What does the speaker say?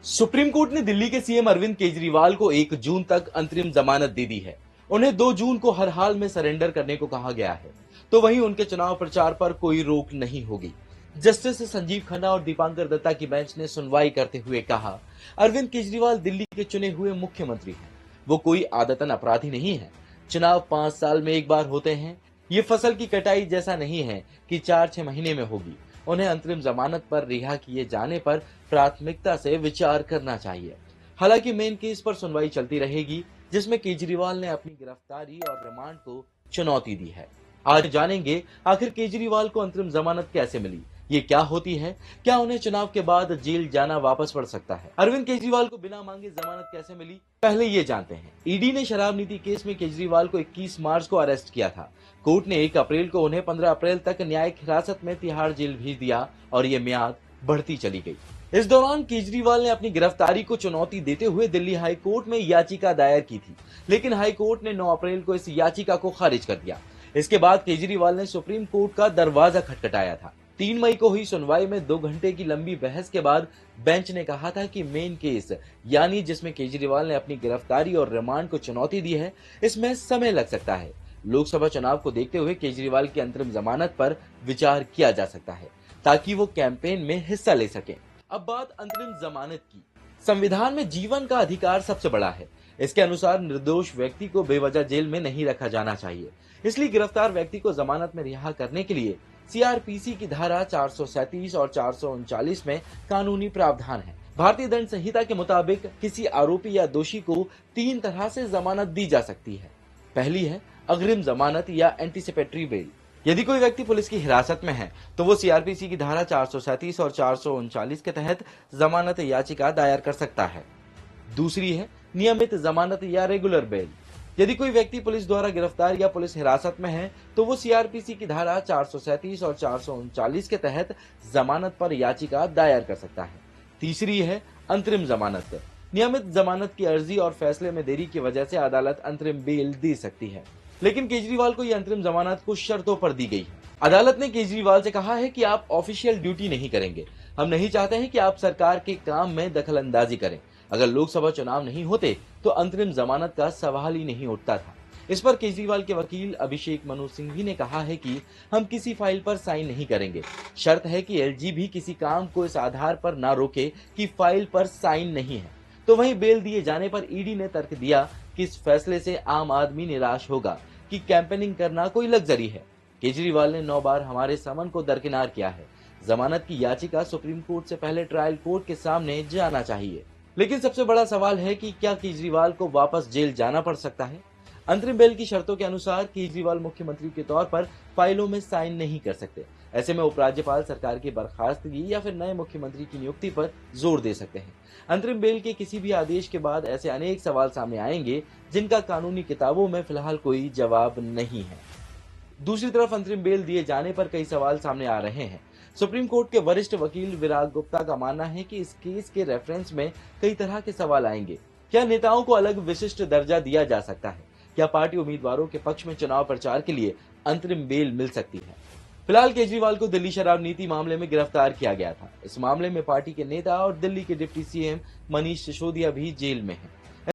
Supreme court ने दिल्ली के CM Arvind Kejriwal को 1 जून तक अंतरिम जमानत दे दी है। उन्हें 2 जून को हर हाल में सरेंडर करने को कहा गया है। तो वहीं उनके चुनाव प्रचार पर कोई रोक नहीं होगी। जस्टिस संजीव खन्ना और दीपांकर दत्ता की बेंच ने सुनवाई करते हुए कहा, अरविंद केजरीवाल दिल्ली के चुने हुए मुख्यमंत्री हैं। वो कोई आदतन अपराधी नहीं है। चुनाव 5 साल में एक बार होते हैं। ये फसल की कटाई जैसा नहीं है कि 4-6 महीने में होगी। उन्हें अंतरिम जमानत पर रिहा किए जाने पर प्राथमिकता से विचार करना चाहिए। हालांकि मेन केस पर सुनवाई चलती रहेगी, जिसमें केजरीवाल ने अपनी गिरफ्तारी और रिमांड को चुनौती दी है। आज जानेंगे आखिर केजरीवाल को अंतरिम जमानत कैसे मिली, ये क्या होती है, क्या उन्हें चुनाव के बाद जेल जाना वापस पड़ सकता है, अरविंद केजरीवाल को बिना मांगे जमानत कैसे मिली, पहले ये जानते हैं। ईडी ने शराब नीति केस में केजरीवाल को 21 मार्च को अरेस्ट किया था। कोर्ट ने 1 अप्रैल को उन्हें 15 अप्रैल तक न्यायिक हिरासत में तिहाड़ जेल भेज दिया और ये म्याद बढ़ती चली गई। इस दौरान केजरीवाल ने अपनी गिरफ्तारी को चुनौती देते हुए दिल्ली हाई कोर्ट में याचिका दायर की थी, लेकिन हाई कोर्ट ने 9 अप्रैल को इस याचिका को खारिज कर दिया। इसके बाद केजरीवाल ने सुप्रीम कोर्ट का दरवाजा खटखटाया था। 3 मई को हुई सुनवाई में 2 घंटे की लंबी बहस के बाद बेंच ने कहा था कि मेन केस, यानी जिसमें केजरीवाल ने अपनी गिरफ्तारी और रिमांड को चुनौती दी है, इसमें समय लग सकता है। लोकसभा चुनाव को देखते हुए केजरीवाल की अंतरिम जमानत पर विचार किया जा सकता है, ताकि वो कैंपेन में हिस्सा ले सके। अब बात अंतरिम जमानत की। संविधान में जीवन का अधिकार सबसे बड़ा है। इसके अनुसार निर्दोष व्यक्ति को बेवजह जेल में नहीं रखा जाना चाहिए। इसलिए गिरफ्तार व्यक्ति को जमानत में रिहा करने के लिए सीआरपीसी की धारा 437 और 439 में कानूनी प्रावधान है। भारतीय दंड संहिता के मुताबिक किसी आरोपी या दोषी को 3 तरह से जमानत दी जा सकती है। पहली है अग्रिम जमानत या एंटीसिपेटरी बेल। यदि कोई व्यक्ति पुलिस की हिरासत में है तो वो सीआरपीसी की धारा 437 और 439 के तहत जमानत याचिका दायर कर सकता है। दूसरी है नियमित जमानत या रेगुलर बेल। यदि कोई व्यक्ति पुलिस द्वारा गिरफ्तार या पुलिस हिरासत में है तो वो सीआरपीसी की धारा 437 और 439 के तहत जमानत पर याचिका दायर कर सकता है। तीसरी है अंतरिम जमानत। नियमित जमानत की अर्जी और फैसले में देरी की वजह से अदालत अंतरिम बेल दे सकती है, लेकिन केजरीवाल को यह अंतरिम जमानत कुछ शर्तों पर दी गई है। अदालत ने केजरीवाल से कहा है कि आप ऑफिशियल ड्यूटी नहीं करेंगे। हम नहीं चाहते हैं कि आप सरकार के काम में दखल अंदाजी करें। अगर लोकसभा चुनाव नहीं होते तो अंतरिम जमानत का सवाल ही नहीं उठता था। इस पर केजरीवाल के वकील अभिषेक मनु सिंघवी ने कहा है कि हम किसी फाइल पर साइन नहीं करेंगे। शर्त है कि एलजी भी किसी काम को इस आधार पर ना रोके कि फाइल पर साइन नहीं है। तो वहीं बेल दिए जाने पर ईडी ने तर्क दिया कि इस फैसले से आम आदमी निराश होगा कि कैंपेनिंग करना कोई लग्जरी है। केजरीवाल ने 9 बार हमारे समन को दरकिनार किया है। जमानत की याचिका सुप्रीम कोर्ट से पहले ट्रायल कोर्ट के सामने जाना चाहिए। लेकिन सबसे बड़ा सवाल है कि क्या केजरीवाल को वापस जेल जाना पड़ सकता है। अंतरिम बेल की शर्तों के अनुसार केजरीवाल मुख्यमंत्री के तौर पर फाइलों में साइन नहीं कर सकते। ऐसे में उपराज्यपाल सरकार की बर्खास्तगी या फिर नए मुख्यमंत्री की नियुक्ति पर जोर दे सकते हैं। अंतरिम बेल के किसी भी आदेश के बाद ऐसे अनेक सवाल सामने आएंगे जिनका कानूनी किताबों में फिलहाल कोई जवाब नहीं है। दूसरी तरफ अंतरिम बेल दिए जाने पर कई सवाल सामने आ रहे हैं। सुप्रीम कोर्ट के वरिष्ठ वकील विराग गुप्ता का मानना है कि इस केस के रेफरेंस में कई तरह के सवाल आएंगे। क्या नेताओं को अलग विशिष्ट दर्जा दिया जा सकता है? क्या पार्टी उम्मीदवारों के पक्ष में चुनाव प्रचार के लिए अंतरिम बेल मिल सकती है? फिलहाल केजरीवाल को दिल्ली शराब नीति मामले में गिरफ्तार किया गया था। इस मामले में पार्टी के नेता और दिल्ली के डिप्टी सीएम मनीष सिसोदिया भी जेल में हैं।